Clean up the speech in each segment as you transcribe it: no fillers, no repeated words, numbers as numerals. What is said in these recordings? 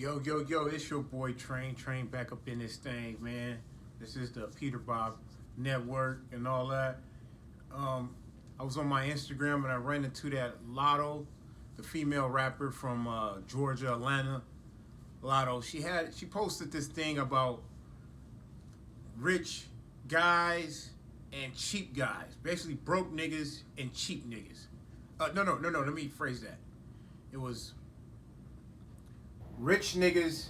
Yo, it's your boy Train back up in this thing, man. This is the PeterBob network and all that. I was on my Instagram and I ran into that Latto, the female rapper from Georgia, Atlanta. Latto, she posted this thing about rich guys and cheap guys, basically broke niggas and cheap niggas. No, let me phrase that. It was rich niggas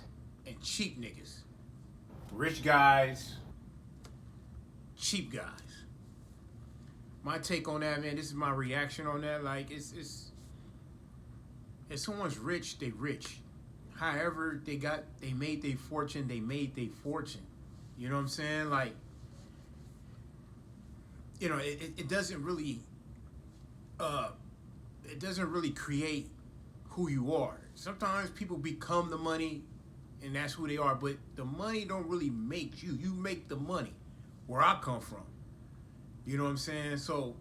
and cheap niggas. Rich guys, cheap guys. My take on that, man, this is my reaction on that. Like, it's if someone's rich, they rich. However they made their fortune, You know what I'm saying? Like, you know, it doesn't really create who you are. Sometimes people become the money and that's who they are, but the money don't really make you. You make the money. Where I come from. You know what I'm saying? So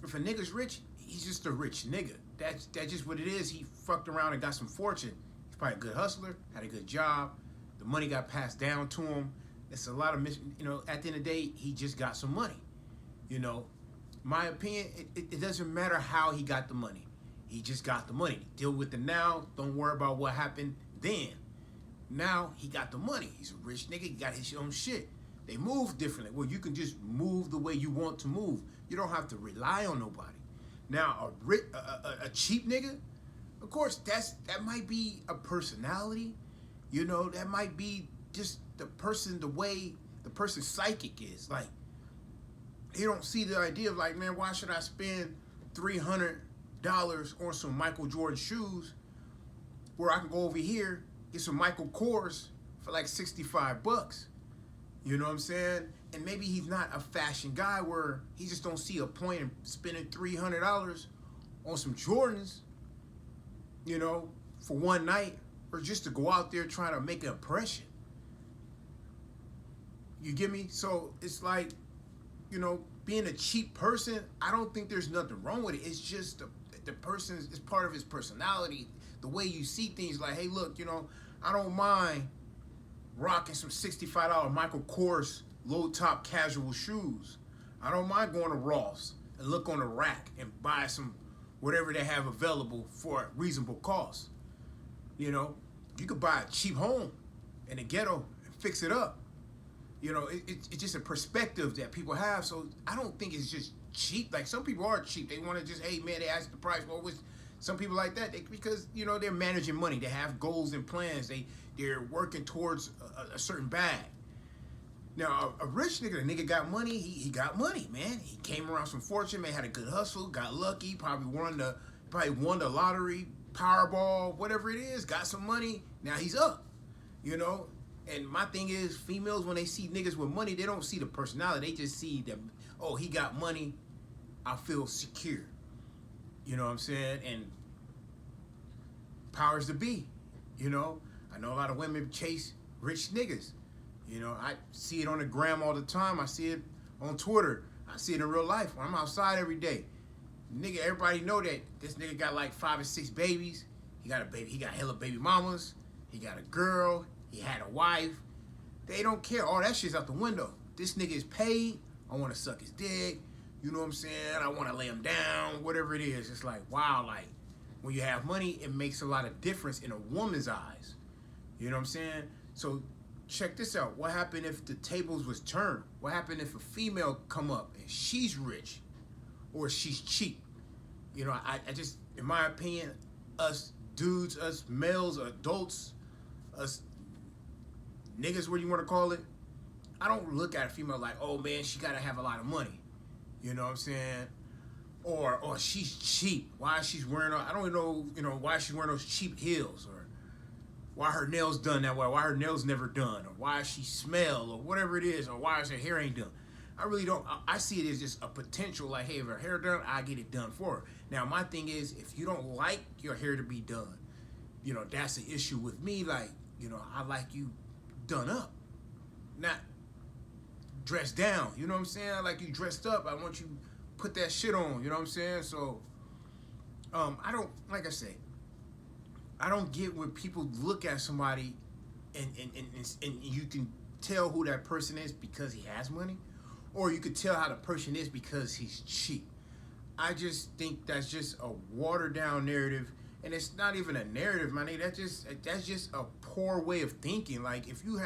if a nigga's rich, he's just a rich nigga. That's just what it is. He fucked around and got some fortune. He's probably a good hustler, had a good job. The money got passed down to him. It's a lot of, you know, at the end of the day, he just got some money. You know, my opinion, it doesn't matter how he got the money. He just got the money. Deal with it now. Don't worry about what happened then. Now he got the money. He's a rich nigga. He got his own shit. They move differently. Well, you can just move the way you want to move. You don't have to rely on nobody. Now, a cheap nigga, of course, that might be a personality. You know, that might be just the person, the way the person's psychic is. Like, he don't see the idea of like, man, why should I spend $300 on some Michael Jordan shoes where I can go over here, get some Michael Kors for like 65 bucks. You know what I'm saying? And maybe he's not a fashion guy where he just don't see a point in spending $300 on some Jordans, you know, for one night or just to go out there trying to make an impression. You get me? So it's like, you know, being a cheap person, I don't think there's nothing wrong with it. It's just the person is part of his personality, the way you see things. Like, hey, look, you know, I don't mind rocking some $65 Michael Kors low top casual shoes. I don't mind going to Ross and look on the rack and buy some whatever they have available for a reasonable cost. You know, you could buy a cheap home in the ghetto and fix it up. You know, it's just a perspective that people have. So I don't think it's just cheap. Like, some people are cheap. They want to just, hey, man, they ask the price. Well, with some people like that, because, you know, they're managing money. They have goals and plans. They're working towards a certain bag. Now, a rich nigga, the nigga got money. He got money, man. He came around some fortune, man, had a good hustle, got lucky, probably won the lottery, Powerball, whatever it is, got some money. Now he's up, you know. And my thing is, females, when they see niggas with money, they don't see the personality. They just see that, oh, he got money, I feel secure. You know what I'm saying? And powers to be, you know. I know a lot of women chase rich niggas. You know, I see it on the gram all the time. I see it on Twitter. I see it in real life. I'm outside every day. Nigga, everybody know that this nigga got like 5 or 6 babies. He got a baby. He got hella baby mamas. He got a girl. He had a wife. They don't care. All that shit's out the window. This nigga is paid. I want to suck his dick. You know what I'm saying? I want to lay him down. Whatever it is. It's like, wow, like, when you have money, it makes a lot of difference in a woman's eyes. You know what I'm saying? So check this out. What happened if the tables was turned? What happened if a female come up and she's rich or she's cheap? You know, I just, in my opinion, us dudes, us males, adults, us niggas, what do you want to call it? I don't look at a female like, oh man, she gotta have a lot of money. You know what I'm saying? Or she's cheap. Why she's wearing, I don't know, you know, why she's wearing those cheap heels, or why her nails done that way, why her nails never done, or why she smell, or whatever it is, or why her hair ain't done. I really don't. I see it as just a potential, like, hey, if her hair done, I get it done for her. Now, my thing is, if you don't like your hair to be done, you know, that's the issue with me. Like, you know, I like you done up, not dressed down. You know what I'm saying? I like you dressed up. I want you put that shit on. You know what I'm saying? So, I don't, like I say, I don't get when people look at somebody and you can tell who that person is because he has money, or you could tell how the person is because he's cheap. I just think that's just a watered down narrative, and it's not even a narrative, my nigga. That's just a poor way of thinking. Like if you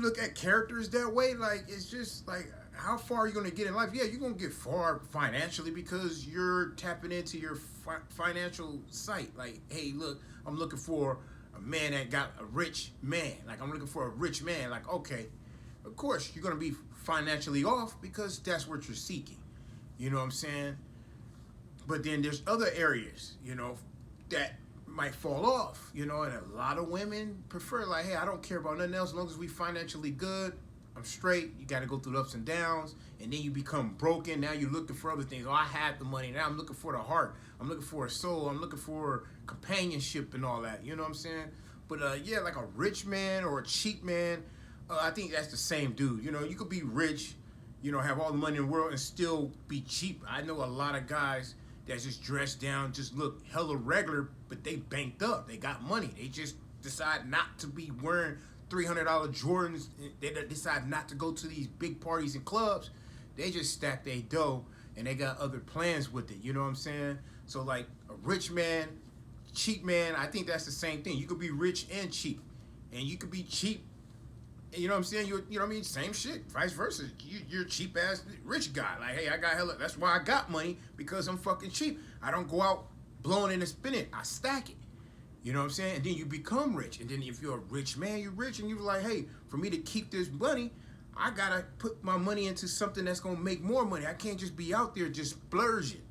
look at characters that way, like it's just like how far are you gonna get in life? Yeah, you're gonna get far financially because you're tapping into your financial sight. Like, hey, look, I'm looking for a man that got a rich man. Like I'm looking for a rich man. Like, okay, of course you're gonna be financially off because that's what you're seeking. You know what I'm saying? But then there's other areas, that might fall off, and a lot of women prefer, like, hey, I don't care about nothing else as long as we financially good. I'm straight. You got to go through the ups and downs, and then you become broken. Now you're looking for other things. Oh, I had the money. Now I'm looking for the heart. I'm looking for a soul. I'm looking for companionship and all that. You know what I'm saying? But yeah, like a rich man or a cheap man, I think that's the same dude. You could be rich, have all the money in the world and still be cheap. I know a lot of guys that's just dressed down, just look hella regular, but they banked up. They got money. They just decide not to be wearing $300 Jordans. They decide not to go to these big parties and clubs. They just stack their dough and they got other plans with it. You know what I'm saying? So like a rich man, cheap man, I think that's the same thing. You could be rich and cheap, and you could be cheap. You know what I'm saying? You know what I mean? Same shit. Vice versa. You're a cheap ass rich guy. Like, hey, I got hella. That's why I got money, because I'm fucking cheap. I don't go out blowing it and spending it. I stack it. You know what I'm saying? And then you become rich. And then if you're a rich man, you're rich, and you're like, hey, for me to keep this money, I gotta put my money into something that's gonna make more money. I can't just be out there just splurging.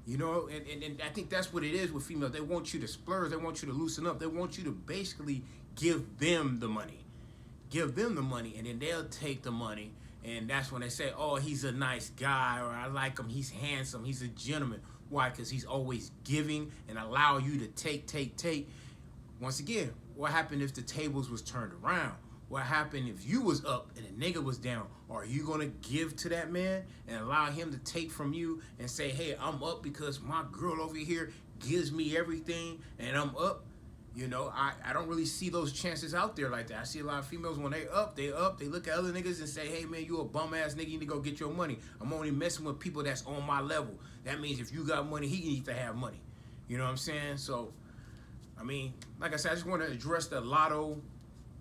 And I think that's what it is with females. They want you to splurge. They want you to loosen up. They want you to basically give them the money. Give them the money, and then they'll take the money, and that's when they say, oh, he's a nice guy, or I like him, he's handsome, he's a gentleman. Why? Because he's always giving and allow you to take. Once again, what happened if the tables was turned around? What happened if you was up and the nigga was down? Are you gonna give to that man and allow him to take from you and say, hey, I'm up because my girl over here gives me everything and I'm up? I don't really see those chances out there like that. I see a lot of females, when they look at other niggas and say, hey man, you a bum ass nigga, you need to go get your money. I'm only messing with people that's on my level. That means if you got money, he needs to have money. You know what I'm saying? So, I mean, like I said, I just want to address the Latto,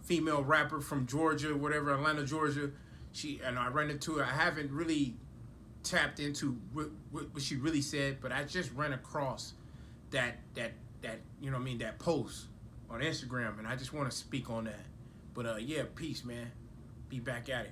female rapper from Georgia, whatever, Atlanta, Georgia. I ran into her. I haven't really tapped into what she really said, but I just ran across that that post on Instagram, and I just want to speak on that. But yeah, peace, man. Be back at it.